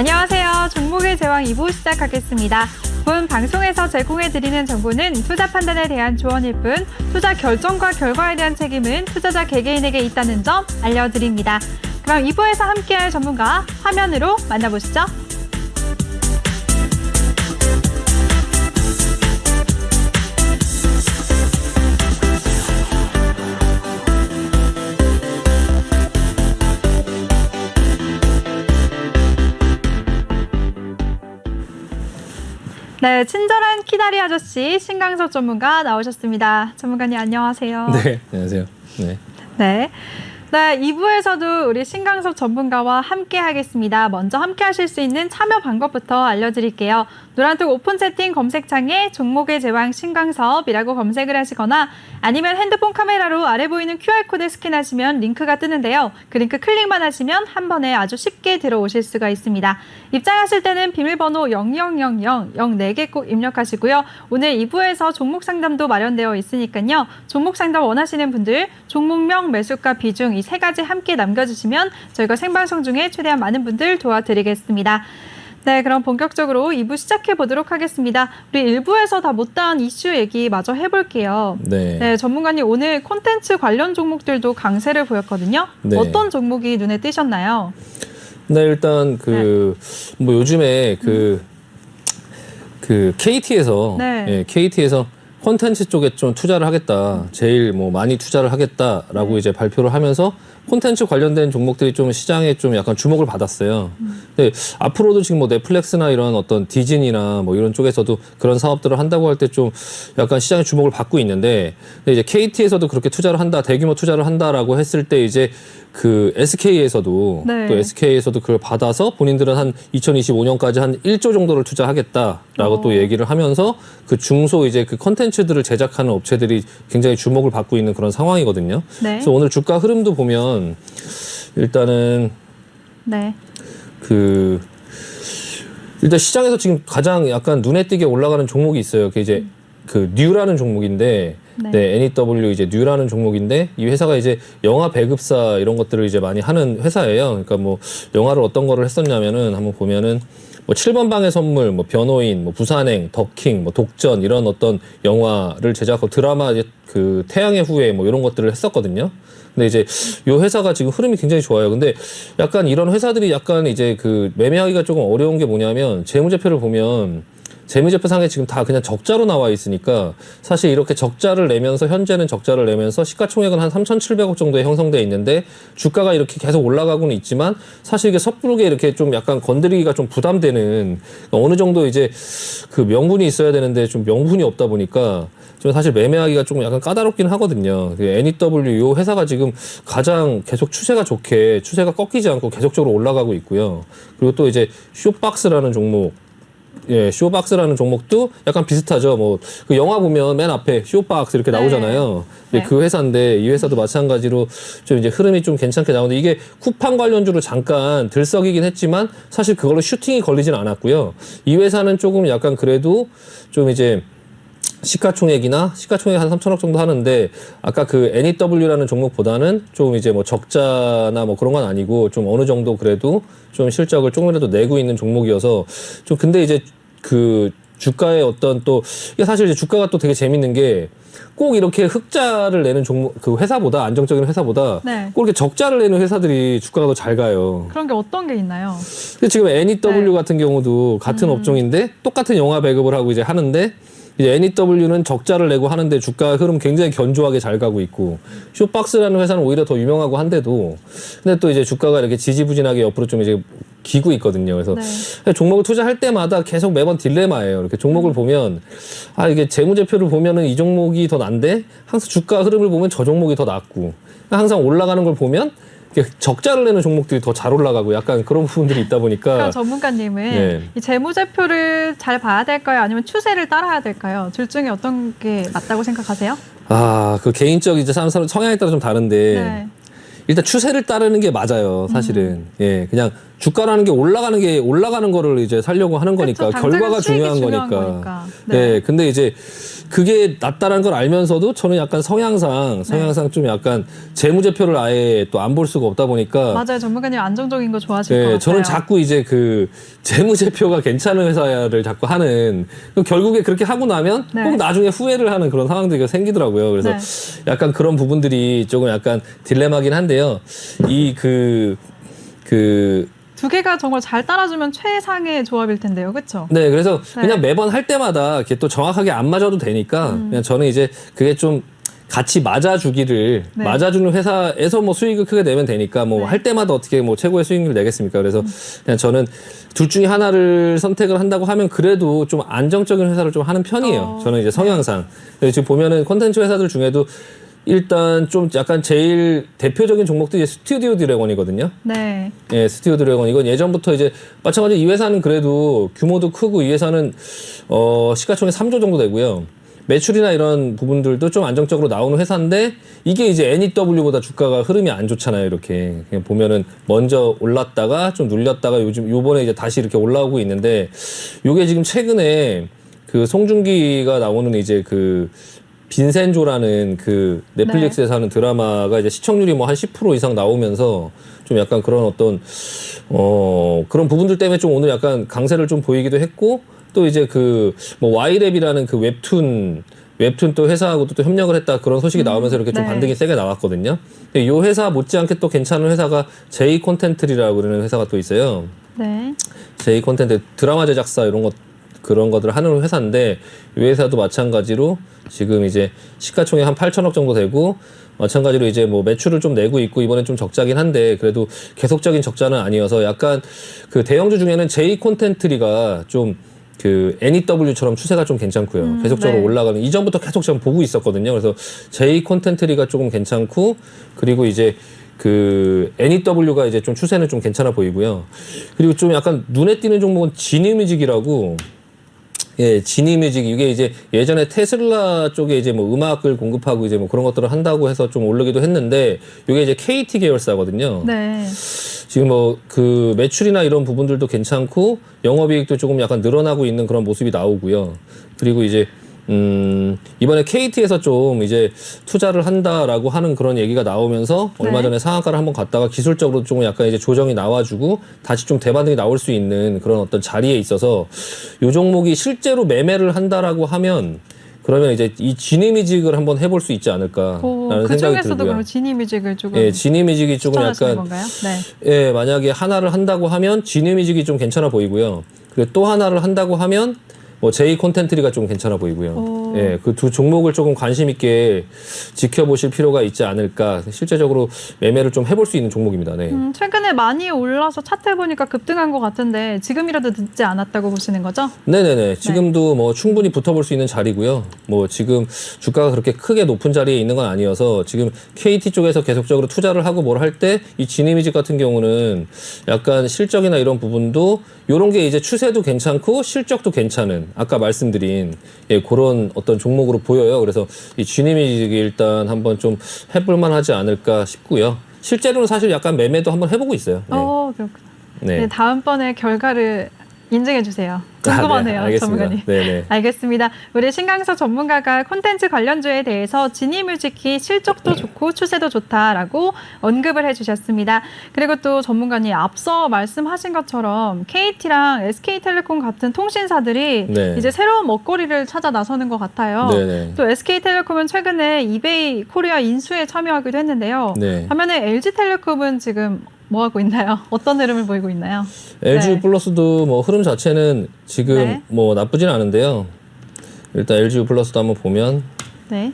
안녕하세요. 종목의 제왕 2부 시작하겠습니다. 본 방송에서 제공해드리는 정보는 투자 판단에 대한 조언일 뿐 투자 결정과 결과에 대한 책임은 투자자 개개인에게 있다는 점 알려드립니다. 그럼 2부에서 함께할 전문가 화면으로 만나보시죠. 네, 친절한 키다리 아저씨 신강석 전문가 나오셨습니다. 전문가님 안녕하세요. 네, 안녕하세요. 네. 네. 네, 2부에서도 우리 신강석 전문가와 함께 하겠습니다. 먼저 함께 하실 수 있는 참여 방법부터 알려드릴게요. 노란톡 오픈 채팅 검색창에 종목의 제왕 신강섭이라고 검색을 하시거나 아니면 핸드폰 카메라로 아래 보이는 QR코드 스캔하시면 링크가 뜨는데요. 그 링크 클릭만 하시면 한 번에 아주 쉽게 들어오실 수가 있습니다. 입장하실 때는 비밀번호 0000 04개 꼭 입력하시고요. 오늘 2부에서 종목 상담도 마련되어 있으니까요. 종목 상담 원하시는 분들 종목명, 매수가, 비중 이 세 가지 함께 남겨주시면 저희가 생방송 중에 최대한 많은 분들 도와드리겠습니다. 네, 그럼 본격적으로 2부 시작해 보도록 하겠습니다. 우리 1부에서 다 못다한 이슈 얘기 마저 해볼게요. 네, 전문가님 오늘 콘텐츠 관련 종목들도 강세를 보였거든요. 네. 어떤 종목이 눈에 띄셨나요? 네, 일단 뭐 요즘에 KT에서 네. KT에서 콘텐츠 쪽에 좀 투자를 하겠다. 제일 뭐 많이 투자를 하겠다라고 이제 발표를 하면서 콘텐츠 관련된 종목들이 좀 시장에 좀 약간 주목을 받았어요. 근데 앞으로도 지금 뭐 넷플릭스나 이런 어떤 디즈니나 뭐 이런 쪽에서도 그런 사업들을 한다고 할 때 좀 약간 시장의 주목을 받고 있는데, 근데 이제 KT에서도 그렇게 투자를 한다, 대규모 투자를 한다라고 했을 때 이제 그 SK에서도 네. 또 SK에서도 그걸 받아서 본인들은 한 2025년까지 한 1조 정도를 투자하겠다라고 또 얘기를 하면서 그 중소 이제 그 컨텐츠들을 제작하는 업체들이 굉장히 주목을 받고 있는 그런 상황이거든요. 네. 그래서 오늘 주가 흐름도 보면 일단은 네. 일단 시장에서 지금 가장 약간 눈에 띄게 올라가는 종목이 있어요. 그게 이제 그 뉴라는 종목인데, 네, NEW 이제 뉴라는 종목인데 이 회사가 이제 영화 배급사 이런 것들을 이제 많이 하는 회사예요. 그러니까 뭐 영화를 어떤 거를 했었냐면은 한번 보면은 뭐 7번 방의 선물, 뭐 변호인, 뭐 부산행, 더킹, 뭐 독전 이런 어떤 영화를 제작하고 드라마 이제 그 태양의 후예 뭐 이런 것들을 했었거든요. 근데 이제 요 회사가 지금 흐름이 굉장히 좋아요. 근데 약간 이런 회사들이 약간 이제 그 매매하기가 조금 어려운 게 뭐냐면 재무제표를 보면 재무제표상에 지금 다 그냥 적자로 나와 있으니까 사실 이렇게 적자를 내면서 현재는 적자를 내면서 시가총액은 한 3,700억 정도에 형성돼 있는데 주가가 이렇게 계속 올라가고는 있지만 사실 이게 섣부르게 이렇게 좀 약간 건드리기가 좀 부담되는 어느 정도 이제 그 명분이 있어야 되는데 좀 명분이 없다 보니까 좀 사실 매매하기가 조금 약간 까다롭긴 하거든요. NEW 요 회사가 지금 가장 계속 추세가 좋게 추세가 꺾이지 않고 계속적으로 올라가고 있고요. 그리고 또 이제 쇼박스라는 종목, 예, 쇼박스라는 종목도 약간 비슷하죠. 뭐 그 영화 보면 맨 앞에 쇼박스 이렇게 나오잖아요. 네. 그 회사인데 이 회사도 마찬가지로 좀 이제 흐름이 좀 괜찮게 나오는데 이게 쿠팡 관련주로 잠깐 들썩이긴 했지만 사실 그걸로 슈팅이 걸리진 않았고요. 이 회사는 조금 약간 그래도 좀 이제 시가총액 한 3천억 정도 하는데 아까 그 NEW라는 종목보다는 좀 이제 뭐 적자나 뭐 그런 건 아니고 좀 어느 정도 그래도 좀 실적을 조금이라도 내고 있는 종목이어서 좀 근데 이제 그 주가의 어떤 또 이게 사실 이제 주가가 또 되게 재밌는 게 꼭 이렇게 흑자를 내는 종목 그 회사보다 안정적인 회사보다 네. 꼭 이렇게 적자를 내는 회사들이 주가가 더 잘 가요. 그런 게 어떤 게 있나요? 근데 지금 NEW 네. 같은 경우도 같은 업종인데 똑같은 영화 배급을 하고 이제 하는데 이제 NEW는 적자를 내고 하는데 주가 흐름 굉장히 견조하게 잘 가고 있고 쇼박스라는 회사는 오히려 더 유명하고 한데도 근데 또 이제 주가가 이렇게 지지부진하게 옆으로 좀 이제 기고 있거든요. 그래서 종목을 투자할 때마다 계속 매번 딜레마예요. 이렇게 종목을 보면 아 이게 재무제표를 보면은 이 종목이 더 난데 항상 주가 흐름을 보면 저 종목이 더 낫고 항상 올라가는 걸 보면 적자를 내는 종목들이 더 잘 올라가고 약간 그런 부분들이 있다 보니까 그럼 전문가님은 이 재무제표를 잘 봐야 될까요? 아니면 추세를 따라야 될까요? 둘 중에 어떤 게 맞다고 생각하세요? 아, 그 개인적 이제 사람 성향에 따라 좀 다른데 일단 추세를 따르는 게 맞아요, 사실은. 예, 그냥 주가라는 게 올라가는 거를 이제 살려고 하는 거니까 그쵸, 결과가 수익이 중요한 거니까. 거니까. 네. 근데 이제 그게 낫다라는 걸 알면서도 저는 약간 성향상 좀 약간 재무제표를 아예 또 안 볼 수가 없다 보니까 맞아요. 전문가님 안정적인 거 좋아하실 것 같아요. 저는 자꾸 이제 그 재무제표가 괜찮은 회사를 자꾸 하는 결국에 그렇게 하고 나면 네. 꼭 나중에 후회를 하는 그런 상황들이 생기더라고요. 그래서 네. 약간 그런 부분들이 조금 약간 딜레마긴 한데요. 이 두 개가 정말 잘 따라주면 최상의 조합일 텐데요. 그렇죠? 네, 그래서 네. 그냥 매번 할 때마다 이렇게 또 정확하게 안 맞아도 되니까 그냥 저는 이제 그게 좀 같이 맞아주기를 네. 맞아주는 회사에서 뭐 수익을 크게 내면 되니까 뭐 네. 할 때마다 어떻게 뭐 최고의 수익률을 내겠습니까? 그래서 그냥 저는 둘 중에 하나를 선택을 한다고 하면 그래도 좀 안정적인 회사를 좀 하는 편이에요. 저는 이제 성향상. 그래서 지금 보면은 콘텐츠 회사들 중에도 일단 좀 약간 제일 대표적인 종목도 이제 스튜디오 드래곤이거든요. 네. 예, 스튜디오 드래곤. 이건 예전부터 이제 마찬가지로 이 회사는 그래도 규모도 크고 이 회사는 시가총액 3조 정도 되고요. 매출이나 이런 부분들도 좀 안정적으로 나오는 회사인데 이게 이제 NEW보다 주가가 흐름이 안 좋잖아요. 이렇게 그냥 보면은 먼저 올랐다가 좀 눌렸다가 요번에 이제 다시 이렇게 올라오고 있는데 요게 지금 최근에 그 송중기가 나오는 이제 그 빈센조라는 그 넷플릭스에서 하는 드라마가 이제 시청률이 뭐 한 10% 이상 나오면서 좀 약간 그런 어떤 그런 부분들 때문에 좀 오늘 약간 강세를 좀 보이기도 했고 또 이제 그 뭐 와이랩이라는 그 웹툰 또 회사하고도 또 협력을 했다 그런 소식이 나오면서 이렇게 좀 네. 반등이 세게 나왔거든요. 근데 이 회사 못지않게 또 괜찮은 회사가 제이 콘텐츠라고 그러는 회사가 또 있어요. 네. 제이 콘텐츠 드라마 제작사 이런 것 그런 것들을 하는 회사인데 이 회사도 마찬가지로 지금 이제 시가총액 한 8천억 정도 되고 마찬가지로 이제 뭐 매출을 좀 내고 있고 이번엔 좀 적자긴 한데 그래도 계속적인 적자는 아니어서 약간 그 대형주 중에는 제이 콘텐츠가 좀 그 NEW처럼 추세가 좀 괜찮고요. 계속적으로 네. 올라가는 이전부터 계속 제가 보고 있었거든요. 그래서 제이 콘텐츠가 조금 괜찮고 그리고 이제 그 NEW가 이제 좀 추세는 좀 괜찮아 보이고요. 그리고 좀 약간 눈에 띄는 종목은 진이뮤직이라고 예, 진이뮤직 이게 이제 예전에 테슬라 쪽에 이제 뭐 음악을 공급하고 이제 뭐 그런 것들을 한다고 해서 좀 오르기도 했는데 이게 이제 KT 계열사거든요. 네. 지금 뭐 그 매출이나 이런 부분들도 괜찮고 영업이익도 조금 약간 늘어나고 있는 그런 모습이 나오고요. 그리고 이제 이번에 KT에서 좀 이제 투자를 한다라고 하는 그런 얘기가 나오면서 얼마 전에 상한가를 한번 갔다가 기술적으로 좀 약간 이제 조정이 나와주고 다시 좀 대반등이 나올 수 있는 그런 어떤 자리에 있어서 이 종목이 실제로 매매를 한다라고 하면 그러면 이제 이 진이뮤직을 한번 해볼 수 있지 않을까라는 그 생각이 중에서도 들고요. 그럼 지니뮤직을 조금 예, 진이뮤직이 조금 추천하시는 약간 건가요? 네. 예, 만약에 하나를 한다고 하면 진이뮤직이 좀 괜찮아 보이고요. 그리고 또 하나를 한다고 하면 뭐 제이 콘텐츠가 좀 괜찮아 보이고요. 오. 예, 그 두 종목을 조금 관심 있게 지켜보실 필요가 있지 않을까. 실제적으로 매매를 좀 해볼 수 있는 종목입니다. 네. 최근에 많이 올라서 차트 보니까 급등한 것 같은데 지금이라도 늦지 않았다고 보시는 거죠? 네네네. 지금도 뭐 충분히 붙어볼 수 있는 자리고요. 뭐 지금 주가가 그렇게 크게 높은 자리에 있는 건 아니어서 지금 KT 쪽에서 계속적으로 투자를 하고 뭘 할 때 이 진이뮤직 같은 경우는 약간 실적이나 이런 부분도 요런 게 이제 추세도 괜찮고 실적도 괜찮은 아까 말씀드린 예, 그런 어떤 종목으로 보여요. 그래서 이 진이뮤직이 일단 한번 좀 해볼만 하지 않을까 싶고요. 실제로는 사실 약간 매매도 한번 해보고 있어요. 네. 그렇구나. 네. 네, 다음번에 결과를 인증해 주세요. 궁금하네요, 알겠습니다. 전문가님. 네네. 알겠습니다. 우리 신강석 전문가가 콘텐츠 관련주에 대해서 진이뮤직이 실적도 좋고 추세도 좋다라고 언급을 해주셨습니다. 그리고 또 전문가님 앞서 말씀하신 것처럼 KT랑 SK텔레콤 같은 통신사들이 네. 이제 새로운 먹거리를 찾아 나서는 것 같아요. 네네. 또 SK텔레콤은 최근에 이베이 코리아 인수에 참여하기도 했는데요. 네. 반면에 LG텔레콤은 지금 뭐 하고 있나요? 어떤 흐름을 보이고 있나요? LG 네. 플러스도 뭐 흐름 자체는 지금 네. 뭐 나쁘진 않은데요. 일단 LG 플러스도 한번 보면 네.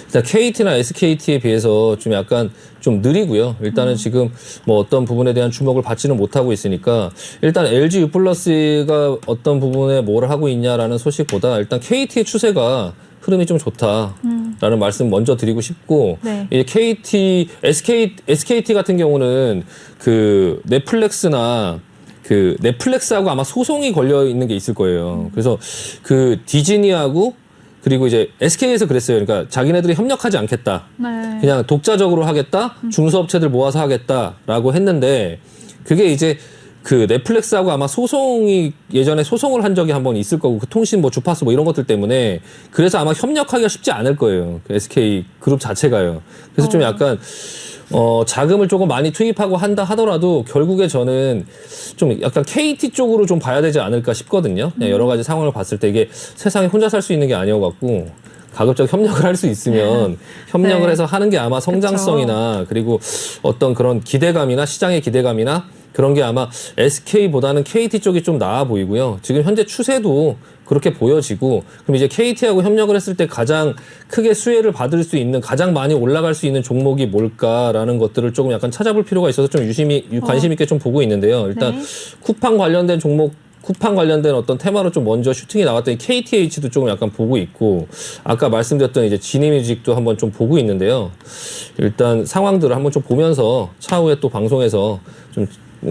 일단 KT나 SKT에 비해서 좀 약간 좀 느리고요. 일단은 지금 뭐 어떤 부분에 대한 주목을 받지는 못하고 있으니까 일단 LG U 플러스가 어떤 부분에 뭘 하고 있냐라는 소식보다 일단 KT의 추세가 흐름이 좀 좋다라는 말씀 먼저 드리고 싶고 네. 이 KT, SKT 같은 경우는 그 넷플릭스나 그 넷플릭스하고 아마 소송이 걸려 있는 게 있을 거예요. 그래서 그 디즈니하고 그리고 이제 SK에서 그랬어요. 그러니까 자기네들이 협력하지 않겠다. 네. 그냥 독자적으로 하겠다. 중소업체들 모아서 하겠다라고 했는데 그게 이제 그 넷플릭스하고 아마 예전에 소송을 한 적이 한번 있을 거고 그 통신 뭐 주파수 뭐 이런 것들 때문에 그래서 아마 협력하기가 쉽지 않을 거예요. 그 SK 그룹 자체가요. 그래서 좀 약간 자금을 조금 많이 투입하고 한다 하더라도 결국에 저는 좀 약간 KT 쪽으로 좀 봐야 되지 않을까 싶거든요. 그냥 여러 가지 상황을 봤을 때 이게 세상에 혼자 살 수 있는 게 아니어갖고 가급적 협력을 할 수 있으면 협력을 네. 해서 하는 게 아마 성장성이나 그리고 어떤 그런 기대감이나 시장의 기대감이나 그런 게 아마 SK보다는 KT 쪽이 좀 나아 보이고요. 지금 현재 추세도 그렇게 보여지고 그럼 이제 KT하고 협력을 했을 때 가장 크게 수혜를 받을 수 있는 가장 많이 올라갈 수 있는 종목이 뭘까라는 것들을 조금 약간 찾아볼 필요가 있어서 좀 유심히 관심 있게 좀 보고 있는데요. 일단 네. 쿠팡 관련된 종목 쿠팡 관련된 어떤 테마로 좀 먼저 슈팅이 나왔던 이 KTH도 조금 약간 보고 있고 아까 말씀드렸던 이제 지니뮤직도 한번 좀 보고 있는데요. 일단 상황들을 한번 좀 보면서 차후에 또 방송에서 좀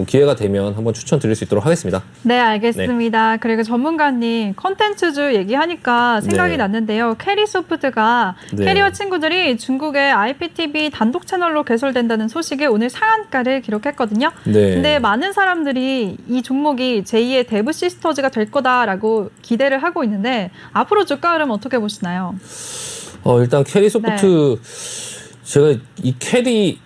기회가 되면 한번 추천드릴 수 있도록 하겠습니다. 네, 알겠습니다. 그리고 전문가님 컨텐츠주 얘기하니까 생각이 네. 났는데요. 캐리소프트가 네. 캐리어 친구들이 중국의 IPTV 단독 채널로 개설된다는 소식에 오늘 상한가를 기록했거든요. 네. 근데 많은 사람들이 이 종목이 제2의 데브 시스터즈가 될 거다라고 기대를 하고 있는데 앞으로 주가 흐름 어떻게 보시나요? 일단 캐리소프트 제가 이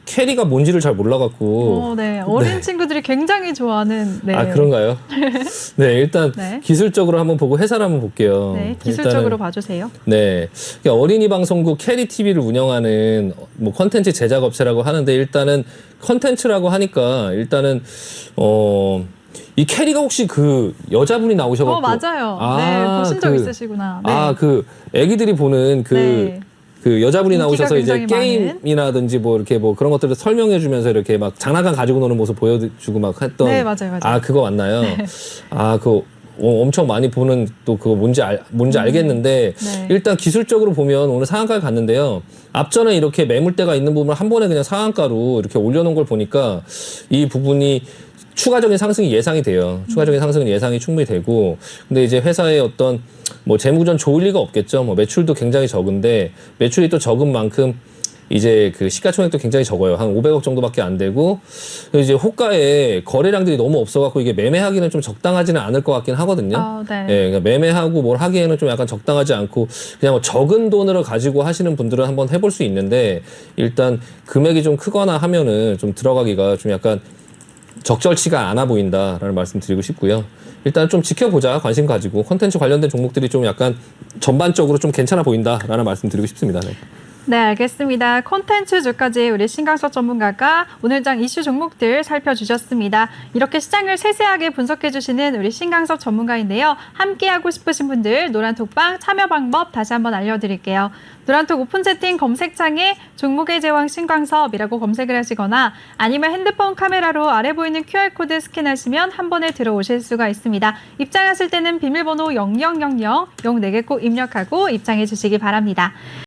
캐리가 뭔지를 잘 몰라갖고. 네. 어린 친구들이 굉장히 좋아하는. 네. 아, 그런가요? 네, 일단 네. 기술적으로 한번 보고 해설 한번 볼게요. 네, 기술적으로 일단은, 봐주세요. 네. 그러니까 어린이 방송국 캐리 TV를 운영하는 뭐 컨텐츠 제작 업체라고 하는데 일단은 컨텐츠라고 하니까 일단은 이 캐리가 혹시 그 여자분이 나오셔갖고. 맞아요. 네, 보신 적 있으시구나. 네. 그 애기들이 보는 네. 그 여자분이 인기가 나오셔서 이제 굉장히 많은. 게임이라든지 뭐 이렇게 뭐 그런 것들을 설명해주면서 이렇게 막 장난감 가지고 노는 모습 보여주고 막 했던. 네, 맞아요. 아, 그거 맞나요? 엄청 많이 보는 또 그거 뭔지 알겠는데 네. 일단 기술적으로 보면 오늘 상한가를 갔는데요. 앞전에 이렇게 매물대가 있는 부분을 한 번에 그냥 상한가로 이렇게 올려놓은 걸 보니까 이 부분이 추가적인 상승이 예상이 돼요. 추가적인 상승은 예상이 충분히 되고, 근데 이제 회사의 어떤 뭐 재무구조는 좋을 리가 없겠죠. 뭐 매출도 굉장히 적은데 매출이 또 적은 만큼 이제 그 시가총액도 굉장히 적어요. 한 500억 정도밖에 안 되고 이제 호가에 거래량들이 너무 없어갖고 이게 매매하기는 좀 적당하지는 않을 것 같긴 하거든요. 네. 그러니까 매매하고 뭘 하기에는 좀 약간 적당하지 않고 그냥 뭐 적은 돈으로 가지고 하시는 분들은 한번 해볼 수 있는데 일단 금액이 좀 크거나 하면은 좀 들어가기가 좀 약간 적절치가 않아 보인다라는 말씀 드리고 싶고요. 일단 좀 지켜보자 관심 가지고 콘텐츠 관련된 종목들이 좀 약간 전반적으로 좀 괜찮아 보인다라는 말씀 드리고 싶습니다. 네. 네, 알겠습니다. 콘텐츠주까지 우리 신강석 전문가가 오늘장 이슈 종목들 살펴주셨습니다. 이렇게 시장을 세세하게 분석해주시는 우리 신강석 전문가인데요. 함께하고 싶으신 분들 노란톡방 참여 방법 다시 한번 알려드릴게요. 노란톡 오픈 채팅 검색창에 종목의 제왕 신광섭이라고 검색을 하시거나 아니면 핸드폰 카메라로 아래 보이는 QR코드 스캔하시면 한 번에 들어오실 수가 있습니다. 입장하실 때는 비밀번호 0000 04개 꼭 입력하고 입장해 주시기 바랍니다.